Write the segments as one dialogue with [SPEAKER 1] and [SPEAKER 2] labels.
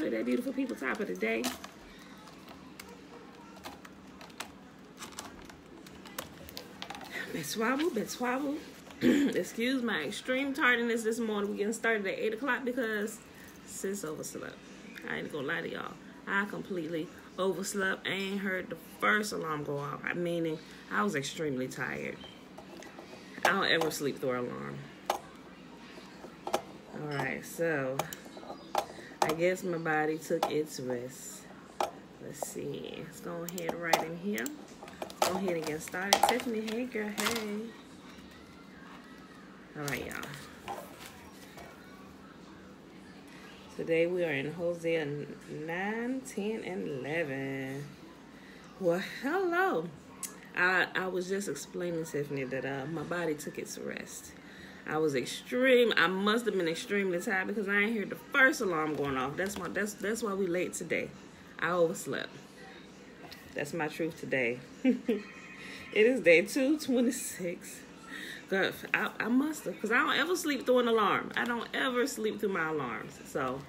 [SPEAKER 1] play that beautiful people top of the day. Been swabble. Excuse my extreme tardiness this morning. We getting started at 8 o'clock because sis overslept. I ain't gonna lie to y'all. I completely overslept. I ain't heard the first alarm go off. Meaning, I was extremely tired. I don't ever sleep through an alarm. Alright, so I guess my body took its rest. Let's see. Let's go ahead right in here. Go ahead and get started. Tiffany, hey girl, hey. Alright, y'all. Today we are in Hosea 9, 10, and 11. Well, hello. I was just explaining to Tiffany that my body took its rest. I must have been extremely tired because I ain't heard the first alarm going off. That's why we late today. I overslept. That's my truth today. It is day 226. God, I must have, because I don't ever sleep through an alarm. I don't ever sleep through my alarms. So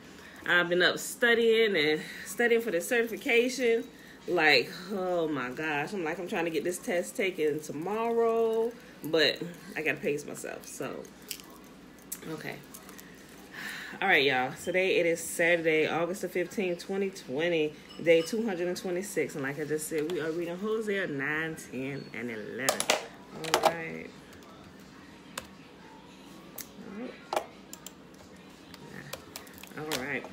[SPEAKER 1] I've been up studying for the certification. Like, oh my gosh. I'm trying to get this test taken tomorrow, but I got to pace myself. So, okay. All right, y'all. Today it is Saturday, August the 15th, 2020, day 226. And like I just said, we are reading Hosea 9, 10, and 11. All right. All right.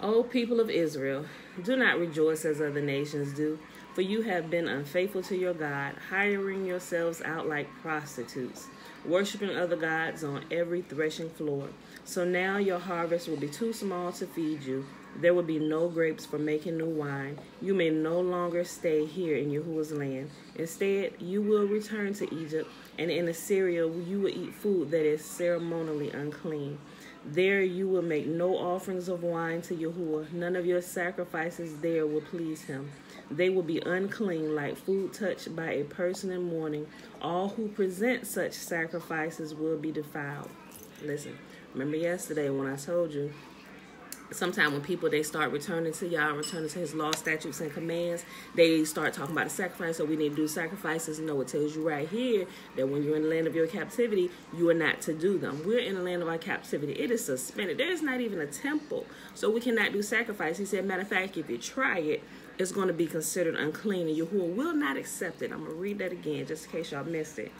[SPEAKER 1] O people of Israel, do not rejoice as other nations do, for you have been unfaithful to your God, hiring yourselves out like prostitutes, worshiping other gods on every threshing floor. So now your harvest will be too small to feed you. There will be no grapes for making new wine. You may no longer stay here in Yahuwah's land. Instead, you will return to Egypt, and in Assyria you will eat food that is ceremonially unclean. There you will make no offerings of wine to Yahuwah. None of your sacrifices there will please him. They will be unclean, like food touched by a person in mourning. All who present such sacrifices will be defiled. Listen, remember yesterday when I told you, sometimes when people, they start returning to Yah, returning to his law, statutes, and commands, they start talking about the sacrifice, so we need to do sacrifices. No, it tells you right here that when you're in the land of your captivity, you are not to do them. We're in the land of our captivity. It is suspended. There is not even a temple, so we cannot do sacrifice. He said, matter of fact, if you try it, it's going to be considered unclean, and Yahuwah will not accept it. I'm going to read that again, just in case y'all missed it.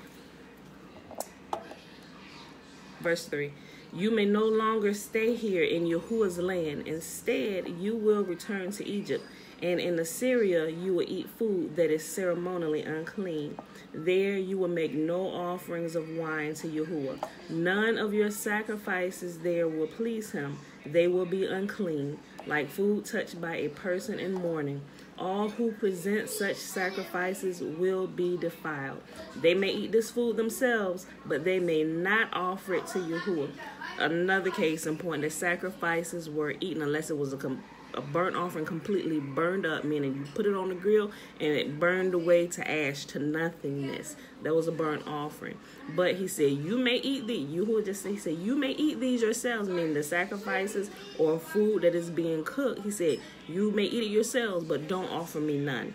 [SPEAKER 1] Verse 3. You may no longer stay here in Yahuwah's land. Instead, you will return to Egypt, and in Assyria you will eat food that is ceremonially unclean. There you will make no offerings of wine to Yahuwah. None of your sacrifices there will please him. They will be unclean, like food touched by a person in mourning. All who present such sacrifices will be defiled. They may eat this food themselves, but they may not offer it to Yahuwah. Another case in point, the sacrifices were eaten unless it was a burnt offering completely burned up, meaning you put it on the grill and it burned away to ash, to nothingness. That was a burnt offering. But he said, you may eat these. Yahuwah just said, he said, you may eat these yourselves, meaning the sacrifices or food that is being cooked. He said, you may eat it yourselves, but don't offer me none.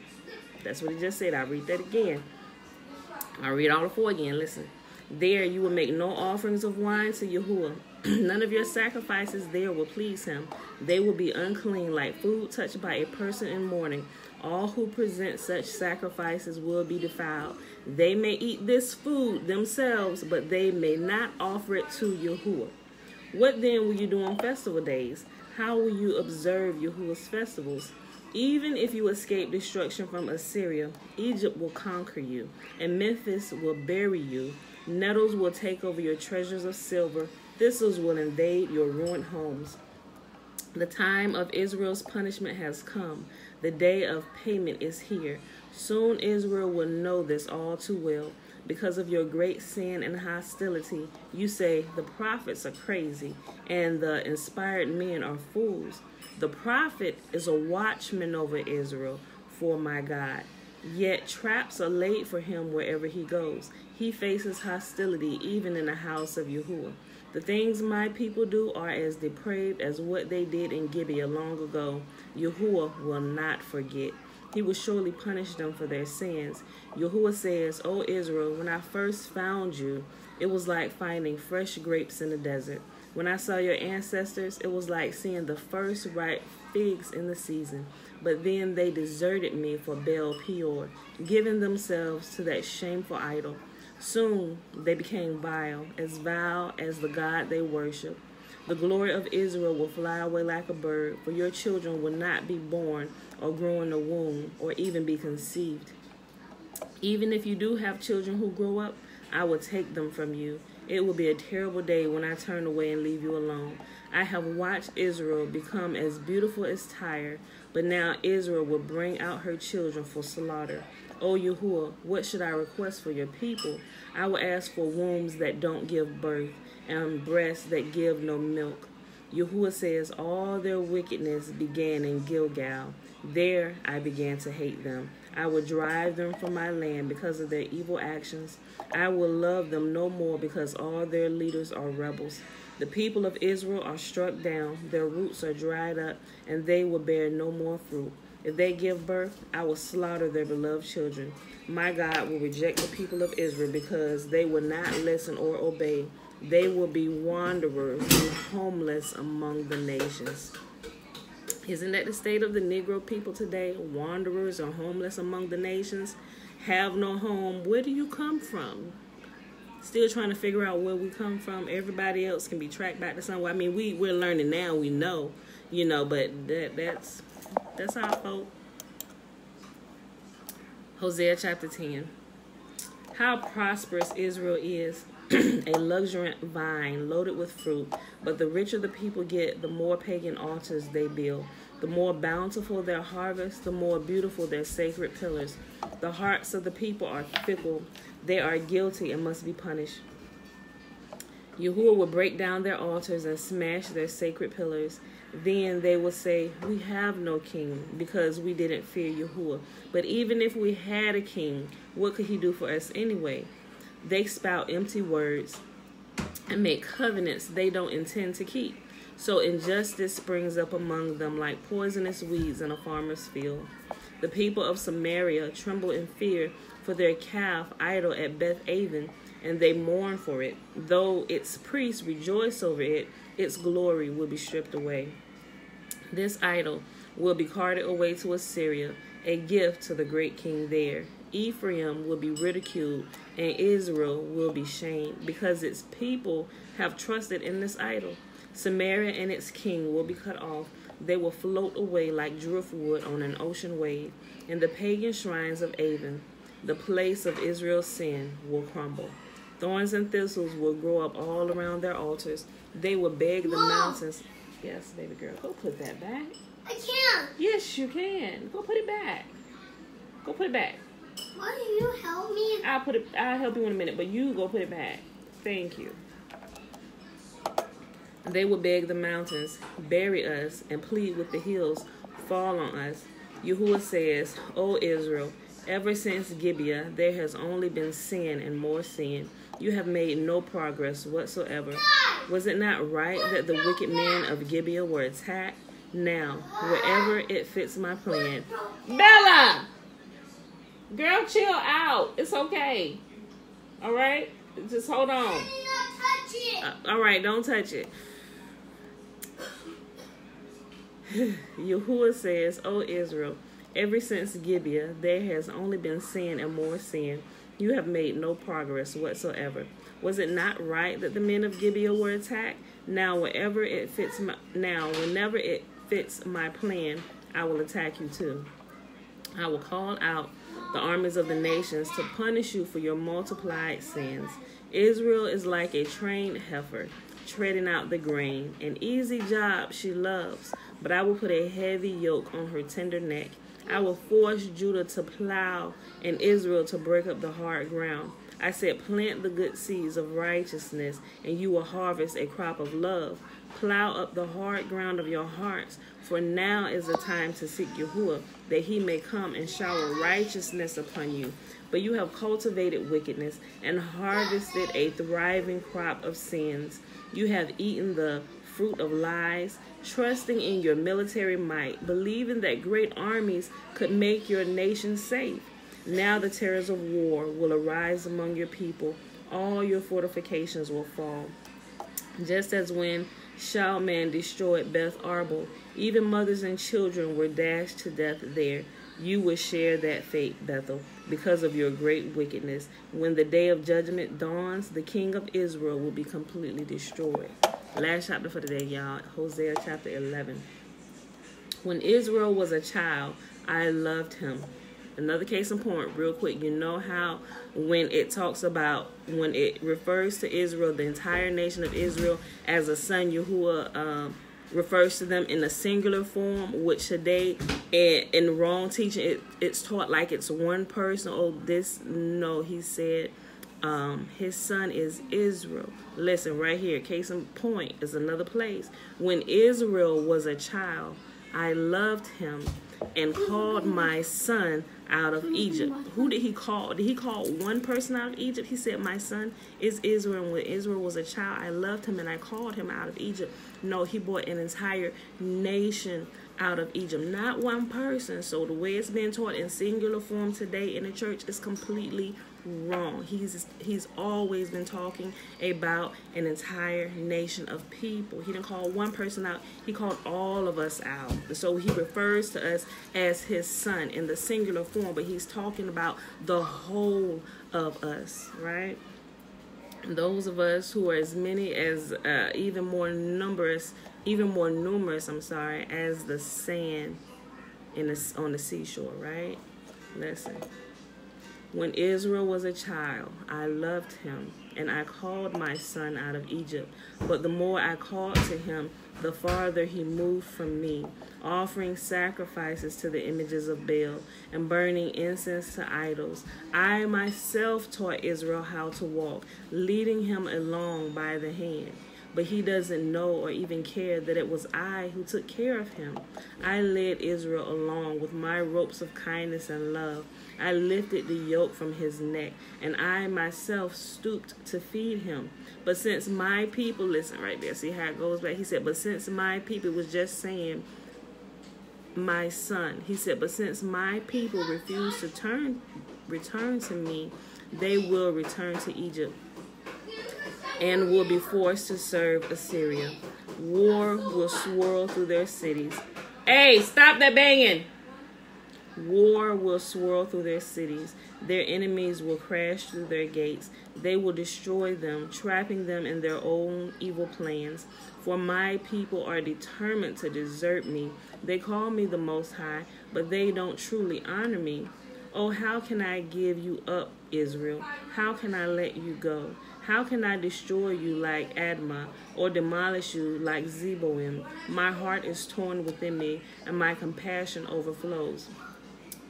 [SPEAKER 1] That's what he just said. I'll read that again. I'll read all the four again. Listen. There you will make no offerings of wine to Yahuwah. None of your sacrifices there will please him. They will be unclean, like food touched by a person in mourning. All who present such sacrifices will be defiled. They may eat this food themselves, but they may not offer it to Yahuwah. What then will you do on festival days? How will you observe Yahuwah's festivals? Even if you escape destruction from Assyria, Egypt will conquer you, and Memphis will bury you. Nettles will take over your treasures of silver. Thistles will invade your ruined homes. The time of Israel's punishment has come. The day of payment is here. Soon Israel will know this all too well. Because of your great sin and hostility, you say, the prophets are crazy, and the inspired men are fools. The prophet is a watchman over Israel for my God. Yet traps are laid for him wherever he goes. He faces hostility even in the house of Yahuwah. The things my people do are as depraved as what they did in Gibeah long ago. Yahuwah will not forget. He will surely punish them for their sins. Yahuwah says, O Israel, when I first found you, it was like finding fresh grapes in the desert. When I saw your ancestors, it was like seeing the first ripe figs in the season. But then they deserted me for Baal Peor, giving themselves to that shameful idol. Soon they became vile as the God they worship. The glory of Israel will fly away like a bird, for your children will not be born or grow in the womb or even be conceived. Even if you do have children who grow up, I will take them from you. It will be a terrible day when I turn away and leave you alone. I have watched Israel become as beautiful as Tyre, but now Israel will bring out her children for slaughter. O Yahuwah, what should I request for your people? I will ask for wombs that don't give birth and breasts that give no milk. Yahuwah says, all their wickedness began in Gilgal. There I began to hate them. I will drive them from my land because of their evil actions. I will love them no more because all their leaders are rebels. The people of Israel are struck down, their roots are dried up, and they will bear no more fruit. If they give birth, I will slaughter their beloved children. My God will reject the people of Israel because they will not listen or obey. They will be wanderers and homeless among the nations. Isn't that the state of the Negro people today? Wanderers or homeless among the nations, have no home. Where do you come from? Still trying to figure out where we come from. Everybody else can be tracked back to somewhere. I mean, we're learning now. We know, but that's our fault. Hosea chapter 10. How prosperous Israel is, a luxuriant vine loaded with fruit. But the richer the people get, the more pagan altars they build. The more bountiful their harvest, the more beautiful their sacred pillars. The hearts of the people are fickle. They are guilty and must be punished. Yahuwah will break down their altars and smash their sacred pillars. Then they will say, we have no king because we didn't fear Yahuwah. But even if we had a king, what could he do for us anyway? They spout empty words and make covenants they don't intend to keep. So injustice springs up among them like poisonous weeds in a farmer's field. The people of Samaria tremble in fear for their calf idol at Beth Aven, and they mourn for it. Though its priests rejoice over it, its glory will be stripped away. This idol will be carted away to Assyria, a gift to the great king there. Ephraim will be ridiculed, and Israel will be shamed, because its people have trusted in this idol. Samaria and its king will be cut off. They will float away like driftwood on an ocean wave. In the pagan shrines of Avon, the place of Israel's sin will crumble. Thorns and thistles will grow up all around their altars. They will beg the mountains. Yes, baby girl, go put that back.
[SPEAKER 2] I can't.
[SPEAKER 1] Yes, you can. Go put it back. Go put it back.
[SPEAKER 2] Why do you help me?
[SPEAKER 1] I'll help you in a minute, but you go put it back. Thank you. They will beg the mountains, bury us, and plead with the hills, fall on us. Yahuwah says, O Israel, ever since Gibeah, there has only been sin and more sin. You have made no progress whatsoever. Was it not right that the wicked men of Gibeah were attacked? Now, wherever it fits my plan. Bella! Girl, chill out. It's okay. All right? Just hold on. All right, don't touch it. Yahuwah says, O Israel, ever since Gibeah, there has only been sin and more sin. You have made no progress whatsoever. Was it not right that the men of Gibeah were attacked? Now, whenever it fits my plan, I will attack you too. I will call out the armies of the nations to punish you for your multiplied sins. Israel is like a trained heifer, treading out the grain. An easy job she loves, but I will put a heavy yoke on her tender neck. I will force Judah to plow and Israel to break up the hard ground. I said, plant the good seeds of righteousness, and you will harvest a crop of love. Plow up the hard ground of your hearts, for now is the time to seek Yahuwah, that he may come and shower righteousness upon you. but you have cultivated wickedness and harvested a thriving crop of sins. You have eaten the fruit of lies, trusting in your military might, believing that great armies could make your nation safe. Now the terrors of war will arise among your people. All your fortifications will fall. Just as when Shalman destroyed Beth Arbel, even mothers and children were dashed to death there. You will share that fate, Bethel, because of your great wickedness. When the day of judgment dawns, the king of Israel will be completely destroyed. Last chapter for today, y'all. Hosea chapter 11. When Israel was a child, I loved him. Another case in point, real quick. You know how when it talks about, when it refers to Israel, the entire nation of Israel, as a son, Yahuwah refers to them in a singular form, which today in the wrong teaching, it's taught like it's one person. No, he said his son is Israel. Listen, right here, case in point is another place. When Israel was a child, I loved him and called my son out of Egypt. Who did he call? Did he call one person out of Egypt? He said, my son is Israel. And when Israel was a child, I loved him and I called him out of Egypt. No, he brought an entire nation out of Egypt, not one person. So the way it's been taught in singular form today in the church is completely wrong. He's always been talking about an entire nation of people. He didn't call one person out. He called all of us out. So he refers to us as his son in the singular form, but he's talking about the whole of us, right? Those of us who are as many as even more numerous, as the sand on the seashore, right? Listen. When Israel was a child, I loved him, and I called my son out of Egypt. But the more I called to him, the farther he moved from me, offering sacrifices to the images of Baal and burning incense to idols. I myself taught Israel how to walk, leading him along by the hand. But he doesn't know or even care that it was I who took care of him. I led Israel along with my ropes of kindness and love. I lifted the yoke from his neck, and I myself stooped to feed him. But since my people, listen right there, see how it goes back? He said, but since my people, was just saying my son. He said, but since my people refuse to return to me, they will return to Egypt and will be forced to serve Assyria. War will swirl through their cities. Hey, stop that banging! War will swirl through their cities. Their enemies will crash through their gates. They will destroy them, trapping them in their own evil plans. For my people are determined to desert me. They call me the Most High, but they don't truly honor me. Oh, how can I give you up, Israel? How can I let you go? How can I destroy you like Admah or demolish you like Zeboim? My heart is torn within me, and my compassion overflows.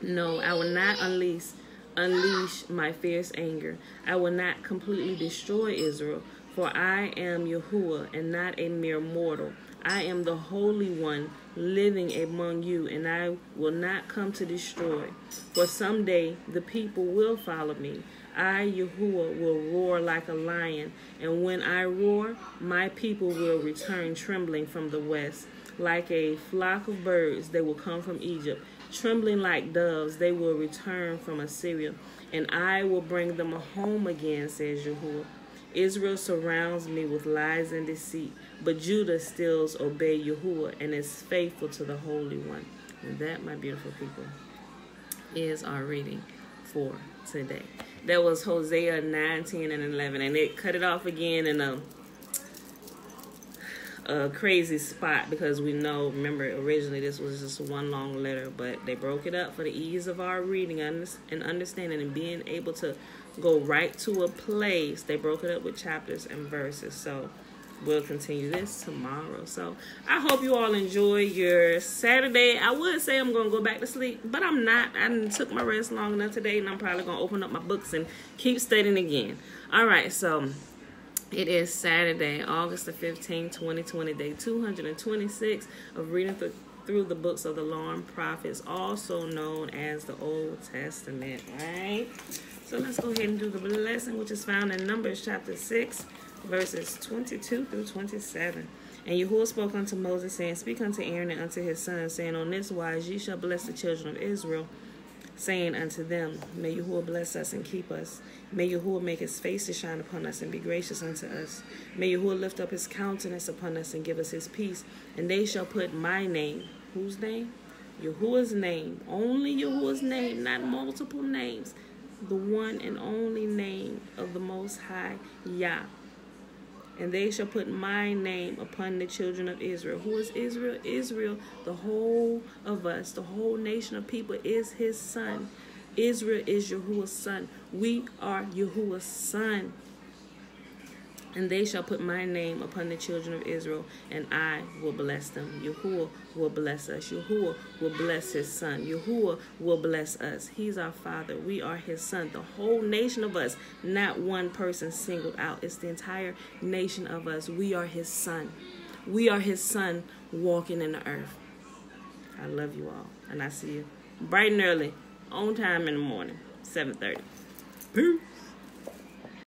[SPEAKER 1] No, I will not unleash my fierce anger. I will not completely destroy Israel, for I am Yahuwah and not a mere mortal. I am the Holy One living among you, and I will not come to destroy. For someday the people will follow me. I, Yahuwah, will roar like a lion, and when I roar, my people will return trembling from the west. Like a flock of birds, they will come from Egypt. Trembling like doves, they will return from Assyria, and I will bring them home again, says Yahuwah. Israel surrounds me with lies and deceit, but Judah still obeys Yahuwah and is faithful to the Holy One. And that, my beautiful people, is our reading for today. That was Hosea 9, 10, and 11, and it cut it off again in a crazy spot because we know, remember, originally this was just one long letter, but they broke it up for the ease of our reading and understanding and being able to go right to a place. They broke it up with chapters and verses. So we'll continue this tomorrow. So I hope you all enjoy your Saturday. I would say I'm going to go back to sleep, but I'm not. I took my rest long enough today, and I'm probably going to open up my books and keep studying again. All right, so it is Saturday, August the 15th, 2020, day 226 of reading through the books of the law and prophets, also known as the Old Testament, right? So let's go ahead and do the blessing, which is found in Numbers chapter 6, verses 22 through 27. And Yahuwah spoke unto Moses, saying, Speak unto Aaron and unto his sons, saying, On this wise ye shall bless the children of Israel, saying unto them, May Yahuwah bless us and keep us. May Yahuwah make his face to shine upon us and be gracious unto us. May Yahuwah lift up his countenance upon us and give us his peace. And they shall put my name. Whose name? Yahuwah's name. Only Yahuwah's name, not multiple names. The one and only name of the Most High, Yah. And they shall put my name upon the children of Israel. Who is Israel? Israel, the whole of us, the whole nation of people is his son. Israel is Yahuwah's son. We are Yahuwah's son. And they shall put my name upon the children of Israel, and I will bless them. Yahuwah will bless us. Yahuwah will bless his son. Yahuwah will bless us. He's our father. We are his son. The whole nation of us, not one person singled out. It's the entire nation of us. We are his son. We are his son walking in the earth. I love you all. And I see you bright and early, on time in the morning, 7:30. Peace.